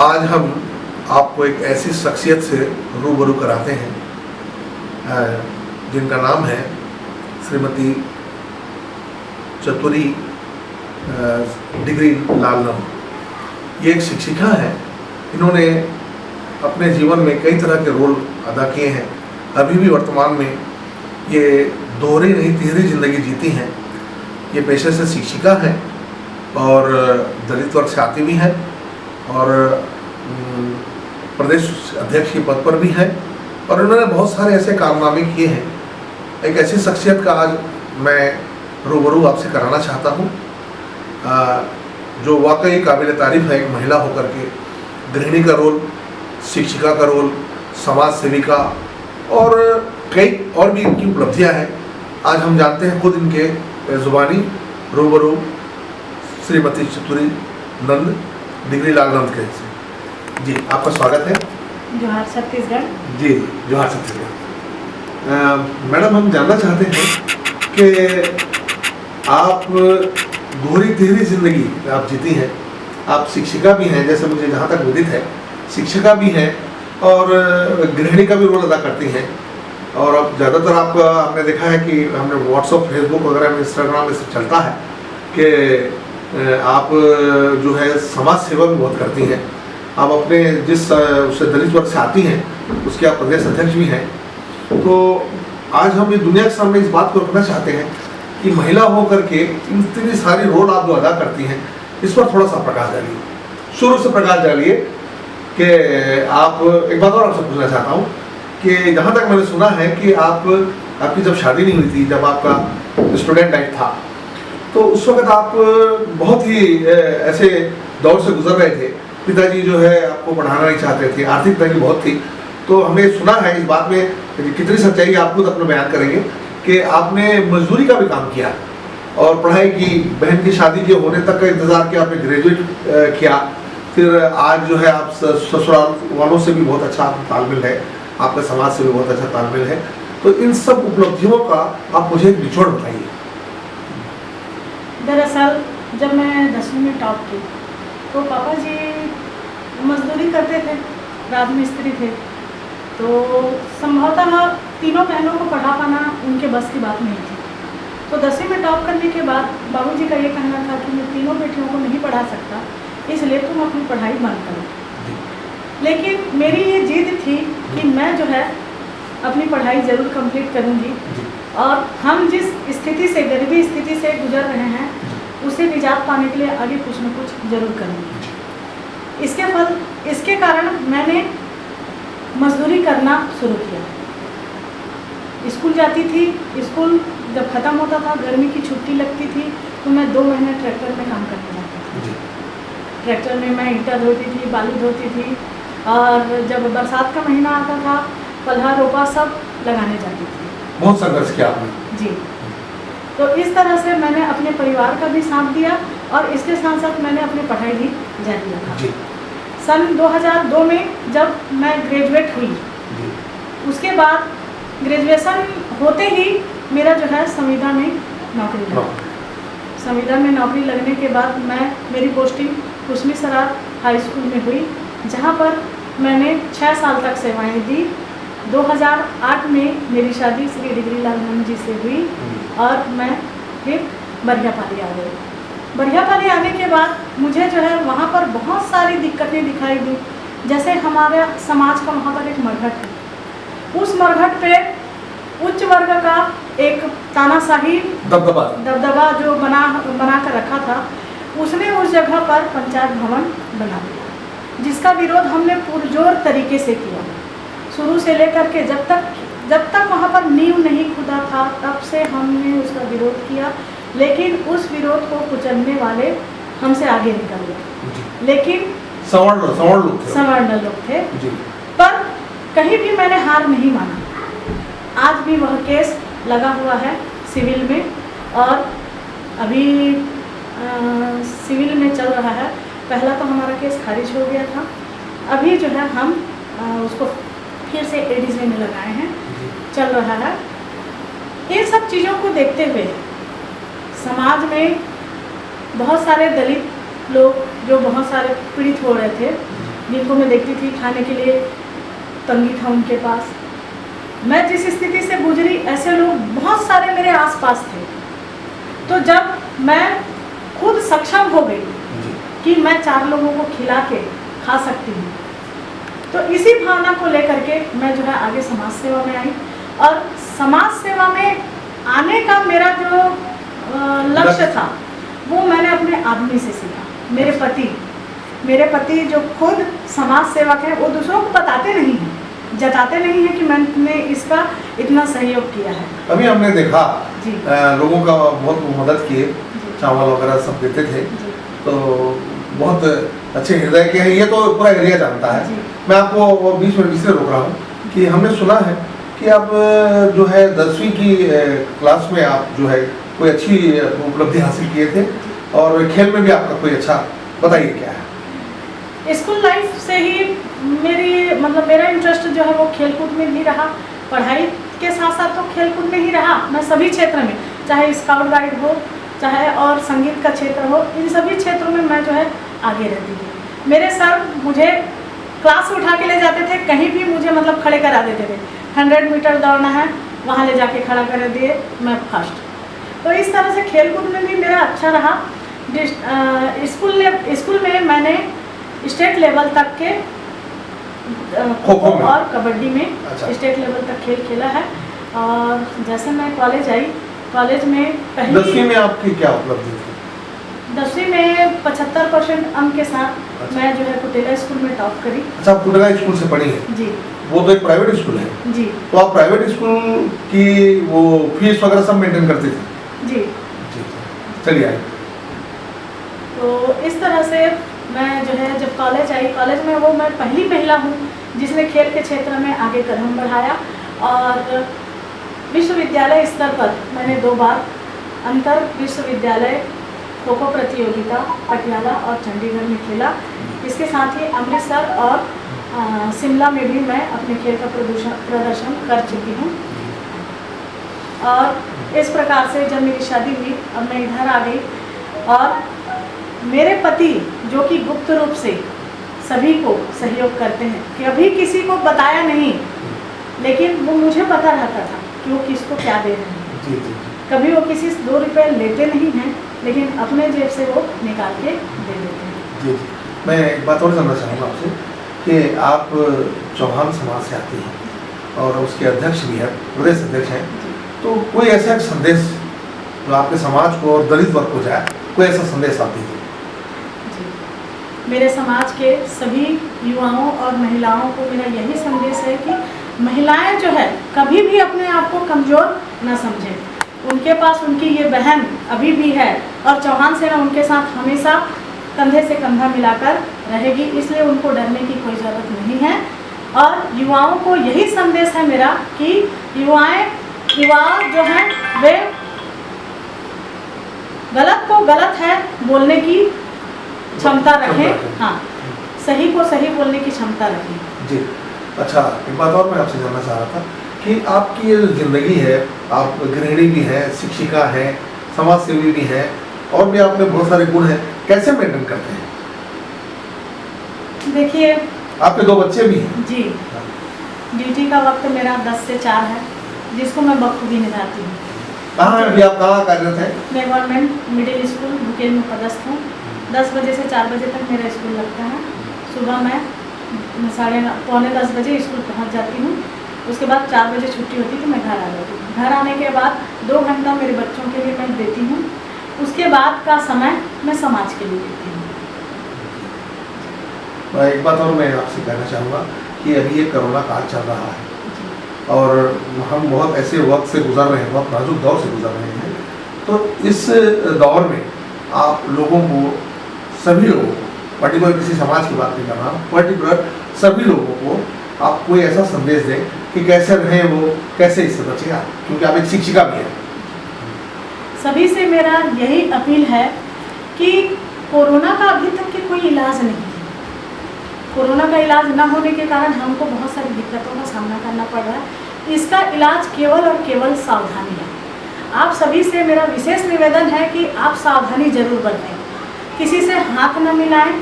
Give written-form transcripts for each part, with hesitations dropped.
आज हम आपको एक ऐसी शख्सियत से रूबरू कराते हैं जिनका नाम है श्रीमती चतुरी डिग्री लालनम। ये एक शिक्षिका है। इन्होंने अपने जीवन में कई तरह के रोल अदा किए हैं। अभी भी वर्तमान में ये दोहरी नहीं तीसरी ज़िंदगी जीती हैं। ये पेशे से शिक्षिका हैं और दलित वर्ग से आती भी हैं और प्रदेश अध्यक्ष के पद पर भी है और उन्होंने बहुत सारे ऐसे कारनामे किए हैं। एक ऐसी शख्सियत का आज मैं रूबरू आपसे कराना चाहता हूँ जो वाकई काबिल तारीफ़ है। एक महिला होकर के गृहिणी का रोल, शिक्षिका का रोल, समाज सेविका और कई और भी इनकी उपलब्धियाँ हैं। आज हम जानते हैं खुद इनके ज़ुबानी रूबरू श्रीमती चतुरी नंद डिग्री लालनंद के से। जी, आपका स्वागत है। जोहार छत्तीसगढ़। जी, जोहार छत्तीसगढ़। मैडम, हम जानना चाहते हैं कि आप दोहरी तिहरी जिंदगी आप जीती हैं। आप शिक्षिका भी हैं, जैसे मुझे जहाँ तक विदित है, शिक्षिका भी हैं और गृहिणी का भी रोल अदा करती हैं। और अब ज़्यादातर आपने देखा है कि हमने व्हाट्सअप, फेसबुक वगैरह में, इंस्टाग्राम में सब चलता है कि आप जो है समाज सेवा भी बहुत करती हैं। आप अपने जिस दलित वर्ग से आती हैं उसके आप प्रदेश अध्यक्ष भी हैं। तो आज हम ये दुनिया के सामने इस बात को रखना चाहते हैं कि महिला होकर के इतनी सारी रोल आप जो अदा करती हैं, इस पर थोड़ा सा प्रकाश डालिए। शुरू से प्रकाश डालिए कि आप, एक बात और आपसे पूछना चाहता हूँ कि जहाँ तक मैंने सुना है कि आपकी जब शादी नहीं हुई थी, जब आपका स्टूडेंट लाइफ था, तो उस वक्त आप बहुत ही ऐसे दौर से गुजर रहे थे। पिताजी जो है आपको पढ़ाना नहीं चाहते थे, आर्थिक तंगी बहुत थी। तो हमने सुना है, इस बात में कितनी सच्चाई आप खुद अपना बयान करेंगे कि आपने मजदूरी का भी काम किया और पढ़ाई की, बहन की शादी के होने तक का इंतज़ार किया, आपने ग्रेजुएट किया। फिर आज जो है आप ससुराल वालों से भी बहुत अच्छा आपका तालमेल है, आपका समाज से भी बहुत अच्छा तालमेल है। तो इन सब उपलब्धियों का आप मुझे एक निचोड़ बताइए। दरअसल जब मैं 10वीं में टॉप की तो पापा जी मजदूरी करते थे, राजमिस्त्री थे। तो संभवतः तीनों बहनों को पढ़ा पाना उनके बस की बात नहीं थी। तो 10वीं में टॉप करने के बाद बाबूजी का ये कहना था कि मैं तीनों बेटियों को नहीं पढ़ा सकता, इसलिए तुम अपनी पढ़ाई बंद करो। लेकिन मेरी ये जिद थी कि मैं जो है अपनी पढ़ाई ज़रूर कंप्लीट करूँगी और हम जिस स्थिति से, गरीबी स्थिति से गुजर रहे हैं, उसे निजात पाने के लिए आगे कुछ न कुछ ज़रूर करूँगी। इसके कारण मैंने मजदूरी करना शुरू किया। स्कूल जाती थी, स्कूल जब ख़त्म होता था, गर्मी की छुट्टी लगती थी, तो मैं 2 महीने ट्रैक्टर में काम करने जाती थी। ट्रैक्टर में मैं ईंटा धोती थी, बालू धोती थी और जब बरसात का महीना आता था, पल्हा रोपा सब लगाने जाती थी। बहुत संघर्ष किया आपने। जी। तो इस तरह से मैंने अपने परिवार का भी साथ दिया और इसके साथ साथ मैंने अपनी पढ़ाई भी जारी रखा। सन 2002 में जब मैं ग्रेजुएट हुई, उसके बाद ग्रेजुएशन होते ही मेरा जो है संविदा में नौकरी लगा। संविदा में नौकरी लगने के बाद मेरी पोस्टिंग कुसमी सरार हाई स्कूल में हुई, जहाँ पर मैंने 6 साल तक सेवाएं दी। 2008 में मेरी शादी श्री डिग्री लालनंद जी से हुई और मैं फिर बरियापाली आ गई। बरियापाली आने के बाद मुझे जो है वहाँ पर बहुत सारी दिक्कतें दिखाई दी। जैसे हमारे समाज का वहाँ पर एक मरघट है, उस मरघट पे उच्च वर्ग का एक तानाशाही दबदबा जो बना कर रखा था, उसने उस जगह पर पंचायत भवन बना दिया, जिसका विरोध हमने पुरजोर तरीके से किया। शुरू से लेकर के जब तक वहाँ पर नींव नहीं खुदा था, तब से हमने उसका विरोध किया। लेकिन उस विरोध को कुचलने वाले हमसे आगे निकल गए। लेकिन सवर्ण लोग थे। पर कहीं भी मैंने हार नहीं माना। आज भी वह केस लगा हुआ है सिविल में और अभी सिविल में चल रहा है। पहला तो हमारा केस खारिज हो गया था, अभी जो है हम उसको फिर से एडीजे में लगाए हैं, चल रहा है। इन सब चीज़ों को देखते हुए समाज में बहुत सारे दलित लोग जो बहुत सारे पीड़ित हो रहे थे, जिनको मैं देखती थी खाने के लिए तंगी था उनके पास। मैं जिस स्थिति से गुजरी ऐसे लोग बहुत सारे मेरे आसपास थे। तो जब मैं खुद सक्षम हो गई कि मैं 4 लोगों को खिला के खा सकती हूँ, तो इसी भावना को लेकर के मैं जो है आगे समाज सेवा में आई। और समाज सेवा में आने का मेरा जो लक्ष्य था वो मैंने अपने आदमी से सीखा। मेरे पति जो खुद समाज सेवक है, वो दूसरों को बताते नहीं हैं, जताते नहीं हैं कि मैंने इसका इतना सहयोग किया है। अभी हमने देखा जी। लोगों का बहुत मदद किए, चावल वगैरह सब देते थे, तो बहुत अच्छे हृदय के हैं, ये तो पूरा एरिया जानता है। मैं आपको बीच में इसलिए रोक रहा हूँ कि हमने सुना है कि आप जो है 10वीं की क्लास में आप जो है कोई अच्छी उपलब्धि हासिल किए थे, और खेल में भी आपका कोई अच्छा, बताइए क्या है? स्कूल लाइफ से ही मेरा इंटरेस्ट जो है वो खेलकूद में भी रहा, पढ़ाई के साथ साथ तो खेलकूद में ही रहा। मैं सभी क्षेत्र में, चाहे स्काउट गाइड हो, चाहे और संगीत का क्षेत्र हो, इन सभी क्षेत्रों में मैं जो है आगे रहती थी। मेरे सर मुझे क्लास में उठा के ले जाते थे, कहीं भी मुझे खड़े करा देते थे। 100 मीटर दौड़ना है, वहाँ ले जाके खड़ा कर दिए, मैं फर्स्ट। तो इस तरह से खेलकूद में भी मेरा अच्छा रहा। स्कूल में मैंने स्टेट लेवल तक के खो खो और कबड्डी में स्टेट लेवल तक खेल खेला है। और जैसे मैं कॉलेज आई, कॉलेज में पहली 10वीं में आपकी क्या उपलब्धि थी? 10वीं में 75% अंक के साथ मैं जो है कुटेला स्कूल में टॉप करी। अच्छा, आप कुटेला स्कूल से पढ़ी हैं? जी। वो तो एक प्राइवेट स्कूल है जी। तो आप प्राइवेट स्कूल की वो फीस वगैरह सब मेंटेन करती थी? जी। चलिए आइए। तो इस तरह से मैं जो है जब कॉलेज आई, कॉलेज में वो मैं पहली महिला हूँ जिसने खेल के क्षेत्र में आगे कदम बढ़ाया। और विश्वविद्यालय स्तर पर मैंने 2 बार अंतर विश्वविद्यालय खो खो प्रतियोगिता पटियाला और चंडीगढ़ में खेला। इसके साथ ही अमृतसर और शिमला में भी मैं अपने खेल का प्रदर्शन कर चुकी हूँ। और इस प्रकार से जब मेरी शादी हुई, अब मैं इधर आ गई, और मेरे पति जो कि गुप्त रूप से सभी को सहयोग करते हैं, कभी किसी को बताया नहीं, लेकिन वो मुझे पता रहता था कि वो किसको क्या दे रहे हैं। जी जी। कभी वो किसी से 2 रुपये लेते नहीं हैं, लेकिन अपने जेब से वो निकाल के दे देते हैं। जी जी। मैं एक बात और जानना चाहूँगा आपसे कि आप चौहान समाज से आती हैं और उसके अध्यक्ष भी हैं, प्रदेश अध्यक्ष हैं, तो कोई ऐसा संदेश जो आपके समाज को और दलित वर्ग को जाए, कोई ऐसा संदेश आप दीजिए। मेरे समाज के सभी युवाओं और महिलाओं को मेरा यही संदेश है कि महिलाएं जो है कभी भी अपने आप को कमज़ोर न समझें। उनके पास उनकी ये बहन अभी भी है, और चौहान सेना उनके साथ हमेशा कंधे से कंधा मिलाकर रहेगी, इसलिए उनको डरने की कोई ज़रूरत नहीं है। और युवाओं को यही संदेश है मेरा कि युवा जो हैं वे गलत को गलत है बोलने की क्षमता रखें, हाँ, सही को सही बोलने की क्षमता रखें। जी। अच्छा, एक बात और मैं आपसे जानना चाह रहा था कि आपकी ये ज़िंदगी है, आप गृहिणी भी हैं, शिक्षिका हैं, समाज सेवी भी हैं, और भी आप में बहुत सारे गुण हैं, कैसे मेंटेन करते हैं? देखिए, आपके 2 बच्चे भी हैं? जी। ड्यूटी का वक्त मेरा 10 से 4 है, जिसको मैं बखूबी निभाती हूँ। कहाँ अभी आप कहाँ कार्यरत हैं? मैं गवर्नमेंट मिडिल स्कूल बुकेल में पदस्थ हूँ। 10 बजे से 4 बजे तक मेरा स्कूल लगता है। सुबह मैं 9:45 बजे स्कूल पहुँच जाती हूँ। उसके बाद 4 बजे छुट्टी होती है तो मैं घर आ जाती हूँ। घर आने के बाद 2 घंटा मेरे बच्चों के लिए मैं देती हूँ। उसके बाद का समय मैं समाज के लिए देती हूँ। एक बात और मैं आपसे कहना चाहूँगा कि अभी ये कोरोना काल चल रहा है और हम बहुत ऐसे वक्त से गुजर रहे हैं, बहुत नाजुक दौर से गुजर रहे हैं। तो इस दौर में आप लोगों को, सभी लोगों को, पर्टिकुलर किसी समाज की बात नहीं कर रहा, पर्टिकुलर सभी लोगों को आप कोई ऐसा संदेश दें कि कैसे रहें, वो कैसे इससे बचेगा, क्योंकि आप एक शिक्षिका भी हैं। सभी से मेरा यही अपील है कि कोरोना का अभी तक के कोई इलाज नहीं है। कोरोना का इलाज न होने के कारण हमको बहुत सारी दिक्कतों का सामना करना पड़ रहा है। इसका इलाज केवल और केवल सावधानी है। आप सभी से मेरा विशेष निवेदन है कि आप सावधानी जरूर बरतें। किसी से हाथ न मिलाएं,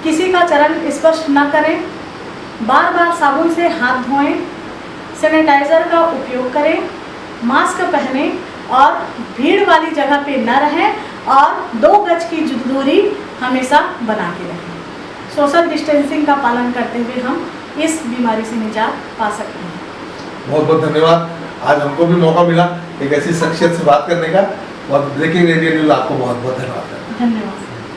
किसी का चरण स्पर्श न करें, बार बार साबुन से हाथ धोएं, सैनिटाइज़र का उपयोग करें, मास्क पहनें और भीड़ वाली जगह पे न रहें और 2 गज की दूरी हमेशा बना के रखें। सोशल डिस्टेंसिंग का पालन करते हुए हम इस बीमारी से निजात पा सकते हैं। बहुत बहुत धन्यवाद। आज हमको भी मौका मिला एक ऐसी शख्सियत से बात करने का। और ब्रेकिंग इंडिया न्यूज़ आपको बहुत बहुत धन्यवाद। धन्यवाद।